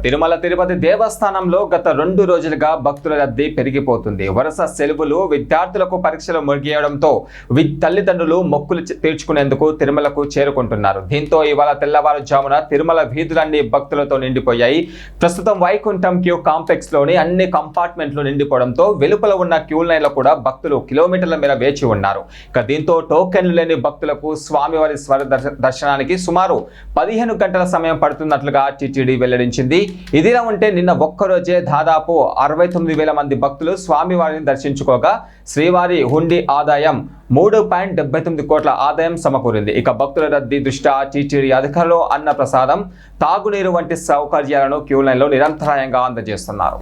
తిరుమల తిరుపతి దేవస్థానంలో గత 2 రోజులుగా భక్తుల రద్దీ పెరిగిపోతుంది. వరుస సెలవులు, విద్యార్థులకు పరీక్షలు ముగియడంతో తల్లిదండ్రులు మొక్కులు తీర్చుకునేందుకు తిరుమలకు చేరుకుంటున్నారు. దీంతో ఇవాళ తెల్లవారుజామున తిరుమల వీధులన్నీ భక్తులతో నిండిపోయాయి. ప్రస్తుతం వైకుంఠం క్యూ కాంప్లెక్స్ లోని అన్ని కంపార్ట్మెంట్లు నిండిపోవడంతో వెలుపల ఉన్న క్యూ లైన్లో కూడా భక్తులు కిలోమీటర్ల మేర వేచి ఉన్నారు. దీంతో టోకెన్లు లేని భక్తులకు స్వామివారి స్వర దర్శనానికి సుమారు 15 గంటల సమయం పడుతున్నట్లుగా టీటీడీ వెల్లడించింది. ఇదిలా ఉంటే నిన్న ఒక్కరోజే దాదాపు 69,000 మంది భక్తులు స్వామివారిని దర్శించుకోగా శ్రీవారి హుండీ ఆదాయం 3.79 కోట్ల ఆదాయం సమకూరింది. భక్తుల రద్దీ దృష్ట్యా టీటీడీ అధికారులు అన్న ప్రసాదం, తాగునీరు వంటి సౌకర్యాలను క్యూ లైన్లో నిరంతరాయంగా అందజేస్తున్నారు.